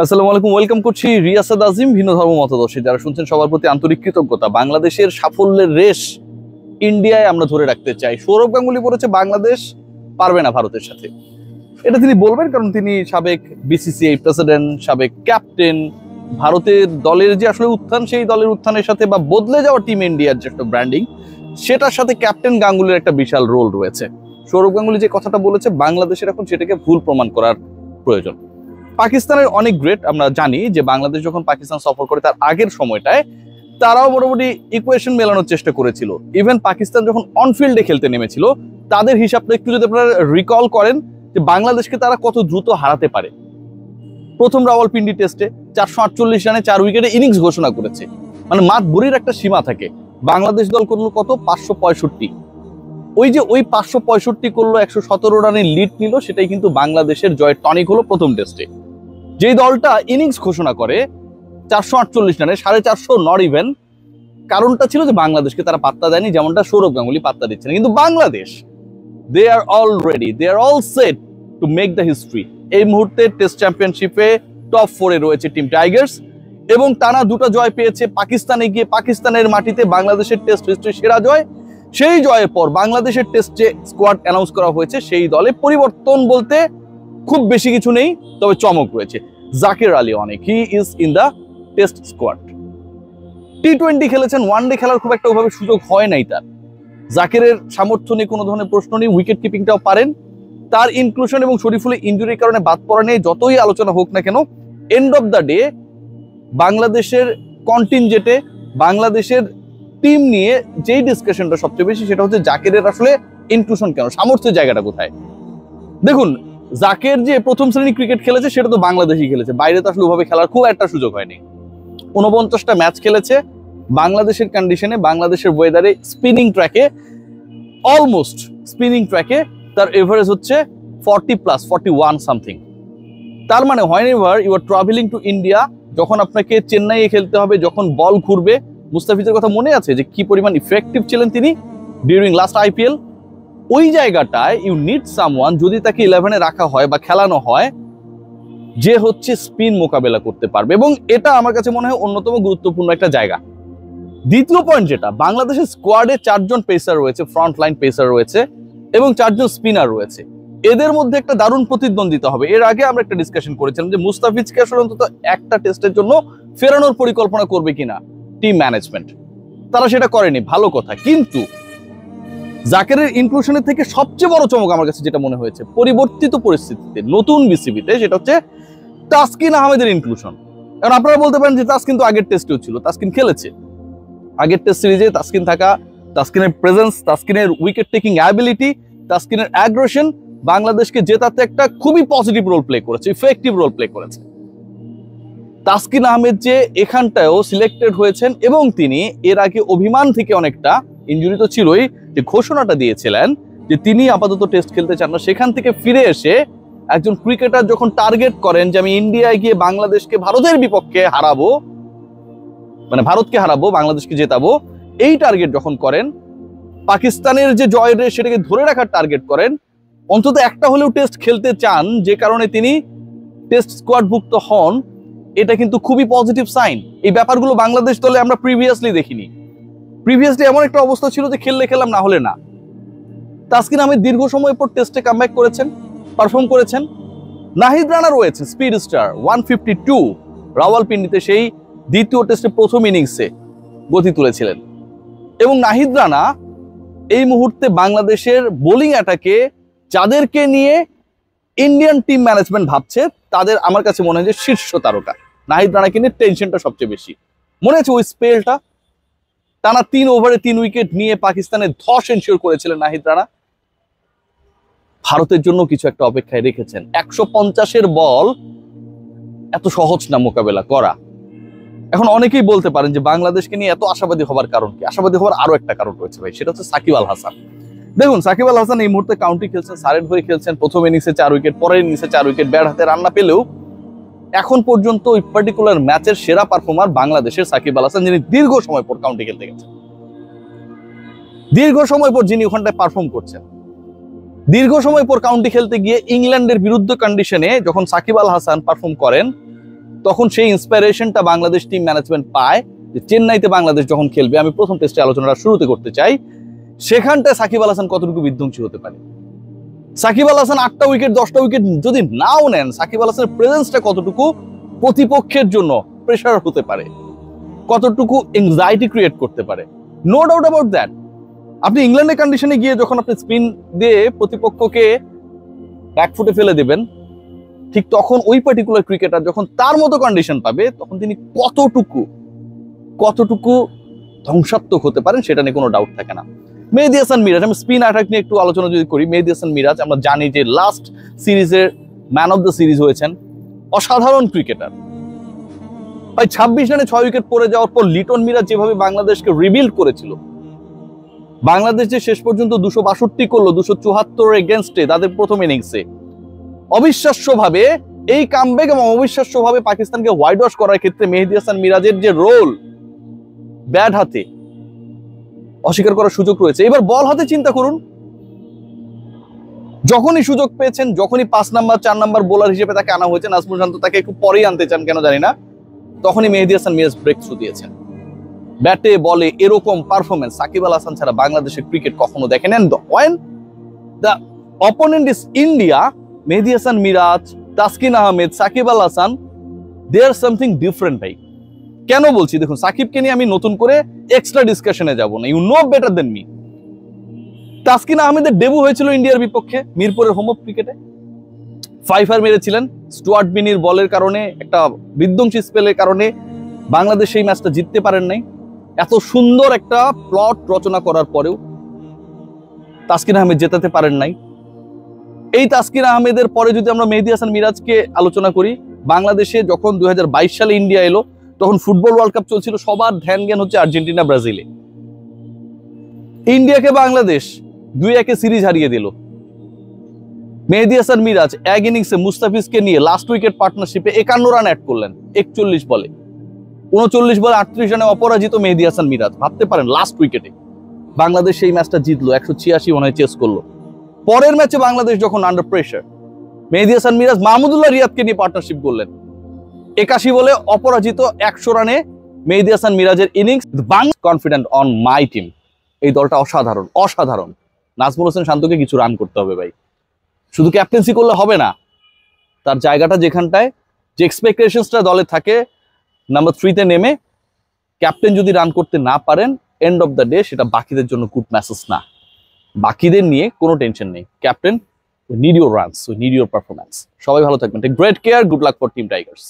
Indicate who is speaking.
Speaker 1: আসসালামু আলাইকুম, ওয়েলকাম করছি রিয়াসাদ আজিম। ভিন্ন ধর্ম মতাদর্শী যারা শুনছেন সবার প্রতি আন্তরিক কৃতজ্ঞতা। বাংলাদেশের সাফল্যের রেশ ইন্ডিয়ায় আমরা ধরে রাখতে চাই। সৌরভ গাঙ্গুলী বলেছে বাংলাদেশ পারবে না ভারতের সাথে। এটা তিনি বলবেন কারণ তিনি সাবেক বিসিসিআই প্রেসিডেন্ট, সাবেক ক্যাপ্টেন। ভারতের দলের যে আসলে উত্থান, সেই দলের উত্থানের সাথে বা বদলে যাওয়া টিম ইন্ডিয়ার যে একটা ব্র্যান্ডিং, সেটার সাথে ক্যাপ্টেন গাঙ্গুলির একটা বিশাল রোল রয়েছে। সৌরভ গাঙ্গুলী যে কথাটা বলেছে, বাংলাদেশের এখন সেটাকে ভুল প্রমাণ করার প্রয়োজন। পাকিস্তানের অনেক গ্রেট, আমরা জানি যে বাংলাদেশ যখন পাকিস্তান সফর করে তার আগের সময়টায় তারাও মোটামুটি ইকুয়েশন মেলানোর চেষ্টা করেছিল। ইভেন পাকিস্তান যখন অনফিল্ডে খেলতে নেমেছিল, তাদের হিসাবটা একটু যদি আপনারা রিকল করেন যে বাংলাদেশকে তারা কত দ্রুত হারাতে পারে। প্রথম রাওয়ালপিন্ডি টেস্টে 448 রানে 4 উইকেটে ইনিংস ঘোষণা করেছে। মানে মাত বুড়ির একটা সীমা থাকে। বাংলাদেশ দল করলো কত? 565। ওই 565 করলো, 117 রানের লিড নিল। সেটাই কিন্তু বাংলাদেশের জয়ের টনিক হলো প্রথম টেস্টে। যেই দলটা ইনিংস ঘোষণা করে 448 রানে, 450 নট ইভেন, কারণটা ছিল যে বাংলাদেশকে তারা পাত্তা দেয়নি, যেমনটা সৌরভ গাঙ্গুলী পাত্তা দিচ্ছে না। কিন্তু Bangladesh, they are all set to make the history. এই মুহূর্তে টেস্ট চ্যাম্পিয়নশিপে টপ 4-এ রয়েছে টিম টাইগার্স এবং টানা 2টা জয় পেয়েছে। পাকিস্তানে গিয়ে পাকিস্তানের মাটিতে বাংলাদেশের টেস্ট হিস্ট্রি সেরা জয়। সেই জয়ের পর বাংলাদেশের টেস্টে স্কোয়াড অ্যানাউন্স করা হয়েছে। সেই দলে পরিবর্তন বলতে খুব বেশি কিছু নেই, তবে চমক রয়েছে। জাকির আলী অনেক, he is in the test squad. T20 খেলেছেন, ওয়ানডে খেলার খুব একটা ওভাবে সুযোগ হয় নাই তার। জাকিরের সামর্থ্য নিয়ে কোনো ধরনের প্রশ্ন নেই, উইকেট কিপিংটাও পারেন। তার ইনক্লুশন এবং শরীফুলের ইনজুরির কারণে বাদ পড়া নিয়ে যতই আলোচনা হোক না কেন, এন্ড অফ দ্য ডে বাংলাদেশের কন্টিনজেন্টে, বাংলাদেশের টিম নিয়ে যেই ডিসকাশনটা সবচেয়ে বেশি, সেটা হচ্ছে জাকিরের আসলে ইনক্লুশন কেন, সামর্থ্যের জায়গাটা কোথায়। দেখুন, জাকের যে প্রথম শ্রেণী ক্রিকেট খেলেছে সেটা তো বাংলাদেশই খেলেছে, বাইরে তো আসলে ওভাবে খেলার খুব একটা সুযোগ হয়নি। 49টা ম্যাচ খেলেছে বাংলাদেশের কন্ডিশনে, বাংলাদেশের ওয়েদারে, স্পিনিং ট্র্যাকে, অলমোস্ট স্পিনিং ট্র্যাকে তার এভারেজ হচ্ছে 40+, 41 সামথিং। তার মানে whenever you are travelling to India, যখন আপনাকে চেন্নাইয়ে খেলতে হবে, যখন বল ঘুরবে, মুস্তাফিজের কথা মনে আছে যে কি পরিমাণ ইফেক্টিভ ছিলেন তিনি ডিউরিং লাস্ট আইপিএল। ওই জায়গাটায় ইউ নিড সামওয়ান, যদি তাকে 11-এ রাখা হয় বা খেলানো হয়, যে হচ্ছে স্পিন মোকাবেলা করতে পারবে। এবং এটা আমার কাছে মনে হয় অন্যতম গুরুত্বপূর্ণ একটা জায়গা। দ্বিতীয় পয়েন্ট যেটা, বাংলাদেশের স্কোয়াডে 4 জন পেসার রয়েছে, ফ্রন্ট লাইন পেসার রয়েছে এবং 4 জন স্পিনার রয়েছে। এদের মধ্যে একটা দারুণ প্রতিদ্বন্দ্বিতা হবে। এর আগে আমরা একটা ডিসকাশন করেছিলাম যে মুস্তাফিজকে আসলে অন্তত একটা টেস্টের জন্য ফেরানোর পরিকল্পনা করবে কিনা টিম ম্যানেজমেন্ট। তারা সেটা করেনি, ভালো কথা। কিন্তু জাকেরের ইনক্লুশনের থেকে সবচেয়ে বড় চমক আমার কাছে যেটা মনে হয়েছে পরিবর্তিত পরিস্থিতিতে, নতুন বিসিবিতে, সেটা হচ্ছে তাসকিন আহমেদের ইনক্লুশন। কারণ আপনারা বলতে পারেন যে তাসকিন তো আগের টেস্টেও ছিল, তাসকিন খেলেছে আগের টেস্ট সিরিজে। তাসকিন থাকা, তাসকিনের প্রেজেন্স, তাসকিনের উইকেট টেকিং অ্যাবিলিটি, তাসকিনের অ্যাগ্রেশন বাংলাদেশকে জেতাতে একটা খুবই পজিটিভ রোল প্লে করেছে, ইফেক্টিভ রোল প্লে করেছে। তাসকিন আহমেদ যে এখানটায়ও সিলেক্টেড হয়েছেন এবং তিনি এর আগে অভিমান থেকে অনেকটা, ইনজুরি তো ছিলই, যে ঘোষণাটা দিয়েছিলেন যে তিনি আপাতত টেস্ট খেলতে চান না, সেখান থেকে ফিরে এসে একজন ক্রিকেটার যখন টার্গেট করেন যে আমি ইন্ডিয়ায় গিয়ে বাংলাদেশকে ভারতের বিপক্ষে হারাবো, মানে ভারতকে হারাবো, বাংলাদেশকে জেতাবো, এই টার্গেট যখন করেন, পাকিস্তানের যে জয়ের রেশ সেটাকে ধরে রাখার টার্গেট করেন, অন্তত একটা হলেও টেস্ট খেলতে চান, যে কারণে তিনি টেস্ট স্কোয়াডভুক্ত হন, এটা কিন্তু খুবই পজিটিভ সাইন। এই ব্যাপারগুলো বাংলাদেশ দলে আমরা প্রিভিয়াসলি দেখিনি। প্রিভিয়াসলি এমন একটা অবস্থা ছিল যে খেললে খেলাম, না হলে না। তাসকিন আহমেদ দীর্ঘ সময় পর টেস্টে কামব্যাক করেছেন, পারফর্ম করেছেন। নাহিদ রানা রয়েছে স্পিড স্টার, 152 রাওয়ালপিন্ডিতে সেই দ্বিতীয় টেস্টে প্রথম ইনিংসে গতি তুলেছিলেন। এবং নাহিদ রানা এই মুহূর্তে বাংলাদেশের বোলিং অ্যাটাকে যাদেরকে নিয়ে ইন্ডিয়ান টিম ম্যানেজমেন্ট ভাবছে, তাদের আমার কাছে মনে হয় যে শীর্ষ তারকা। নাহিদ রানাকে নিয়ে টেনশনটা সবচেয়ে বেশি। মনে আছে ওই স্পেলটা, টানা 3 ওভারে 3 উইকেট নিয়ে পাকিস্তানের ধস এনশিওর করেছিলেন নাহিদ রানা। ভারতের জন্য কিছু একটা অপেক্ষায় রেখেছেন। 150-এর বল এত সহজ না মোকাবেলা করা। এখন অনেকেই বলতে পারেন যে বাংলাদেশকে নিয়ে এত আশাবাদী হবার কারণ কি? আশাবাদী হওয়ার আরো একটা কারণ রয়েছে ভাই, সেটা হচ্ছে সাকিব আল হাসান। দেখুন, সাকিব আল হাসান এই মুহূর্তে কাউন্টি খেলছেন, সারের হয়ে খেলছেন। প্রথম ইনিংসে 4 উইকেট, পরের ইনিংসে 4 উইকেট, ব্যাট হাতে রান্না পেলেও এখন পর্যন্ত ওই পার্টিকুলার ম্যাচের সেরা পারফর্মার বাংলাদেশের সাকিব আল হাসান, যিনি দীর্ঘ সময় পর কাউন্টি খেলতে গেছেন, দীর্ঘ সময় পর যিনি ওখানটায় পারফর্ম করছেন। দীর্ঘ সময় পর কাউন্টি খেলতে গিয়ে ইংল্যান্ডের বিরুদ্ধে কন্ডিশনে যখন সাকিব আল হাসান পারফর্ম করেন, তখন সেই ইন্সপিরেশনটা বাংলাদেশ টিম ম্যানেজমেন্ট পায় যে চেন্নাইতে বাংলাদেশ যখন খেলবে, আমি প্রথম টেস্টে আলোচনাটা শুরুতে করতে চাই, সেখানটায় সাকিব আল হাসান কতটুকু বিধ্বংসী হতে পারে। সাকিব আল হাসান 8টা উইকেট 10টা উইকেট যদি নাও নেন, সাকিব আল হাসানের প্রেজেন্সটা কতটুকু প্রতিপক্ষের জন্য প্রেসার হতে পারে, কতটুকু এংজাইটি ক্রিয়েট করতে পারে, নো ডাউট অ্যাবাউট দ্যাট। আপনি ইংল্যান্ডের কন্ডিশনে গিয়ে যখন আপনি স্পিন দিয়ে প্রতিপক্ষকে ব্যাকফুটে ফেলে দেবেন, ঠিক তখন ওই পার্টিকুলার ক্রিকেটার যখন তার মতো কন্ডিশন পাবে, তখন তিনি কতটুকু ধ্বংসাত্মক হতে পারেন সেটা নিয়ে কোনো ডাউট থাকে না। মেহেদী হাসান মিরাজ, আমি স্পিন অ্যাটাক নিয়ে একটু আলোচনা যদি করি, মেহেদী হাসান মিরাজ আমরা জানি যে লাস্ট সিরিজের ম্যান অফ দ্য সিরিজ হয়েছেন, অসাধারণ ক্রিকেটার। ভাই 26 রানে 6 উইকেট পড়ে যাওয়ার পর লিটন মিরাজ যেভাবে বাংলাদেশকে রিবিল্ড করেছিল, বাংলাদেশ যে শেষ পর্যন্ত 262 করলো 274 এগেনস্টে তাদের প্রথম ইনিংসে, অবিশ্বাস্যভাবে এই কামব্যাক এবং অবিশ্বাস্যভাবে পাকিস্তানকে হোয়াইট ওয়াশ করার ক্ষেত্রে মেহেদী হাসান মিরাজের যে রোল, ব্যাট হাতে অস্বীকার করার সুযোগ রয়েছে। এবার বল হাতে চিন্তা করুন, যখনই সুযোগ পেয়েছেন, যখনই 5 নাম্বার 4 নাম্বার বোলার হিসেবে তাকে আনা হয়েছে, নাজমুল শান্ত তাকে একটু পরেই আনতে চান কেন জানি না, তখনই মেহেদী হাসান মিরাজ ব্রেক থ্রু দিয়েছেন। ব্যাটে বলে এরকম পারফরমেন্স সাকিব আল হাসান ছাড়া বাংলাদেশের ক্রিকেট কখনো দেখেন। And when the opponent is India, Mehedi Hasan Miraz, Taskin Ahmed, Shakib Al Hasan, they are something different ভাই। কেন বলছি দেখুন, সাকিবকে নিয়ে আমি নতুন করে এক্সট্রা ডিসকাশনে যাব না, you know better than me. Taskin আহমেদের ডেবু হয়েছিল ইন্ডিয়ার বিপক্ষে মিরপুরের হোম অফ ক্রিকেটে, 5 মেরেছিলেন স্টুয়ার্ট বিনির বলের কারণে, একটা বিধ্বংসী স্পেলের কারণে বাংলাদেশ সেই ম্যাচটা জিততে পারেন নাই। এত সুন্দর একটা প্লট রচনা করার পরেও তাসকিন আহমেদ জেতাতে পারেন নাই। এই তাসকিন আহমেদের পরে যদি আমরা মেহেদী হাসান মিরাজকে আলোচনা করি, বাংলাদেশে যখন 2022 সালে ইন্ডিয়া এলো, তখন ফুটবল ওয়ার্ল্ড কাপ চলছিল, সবার ধ্যান জ্ঞান হচ্ছে আর্জেন্টিনা ব্রাজিলে। ইন্ডিয়াকে বাংলাদেশ 2-1 সিরিজ হারিয়ে দিল। মেহেদী হাসান মিরাজ এক ইনিংসে মুস্তাফিজকে নিয়ে লাস্ট উইকেট পার্টনারশিপে 51 রান অ্যাড করলেন 41 বলে, 39 বলে 38 রানে অপরাজিত মেহেদী হাসান মিরাজ। ভাবতে পারেন লাস্ট উইকেটে বাংলাদেশ সেই ম্যাচটা জিতলো, 186 মনে হয় চেস করলো। পরের ম্যাচে বাংলাদেশ যখন আন্ডার প্রেসার, মেহেদী হাসান মিরাজ মাহমুদুল্লাহ রিয়াদকে নিয়ে পার্টনারশিপ করলেন, 81 বলে অপরাজিত 100 রানে মেহেদী হাসান মিরাজের innings. Confident on my team, এই দলটা অসাধারণ। নাজমুল হোসেন শান্তকে কিছু রান করতে হবে ভাই, শুধু ক্যাপ্টেন্সি করলে হবে না, তার জায়গাটা যেখানটায়, যে এক্সপেকটেশনসটা দলে থাকে নাম্বার 3-তে নেমে ক্যাপ্টেন যদি রান করতে না পারেন, এন্ড অফ দ্য ডে সেটা বাকিদের জন্য গুড মেসেজ না। বাকিদের নিয়ে কোনো টেনশন নেই, captain, we need your runs, we need your performance। সবাই ভালো থাকবেন, take great care, good luck for team Tigers.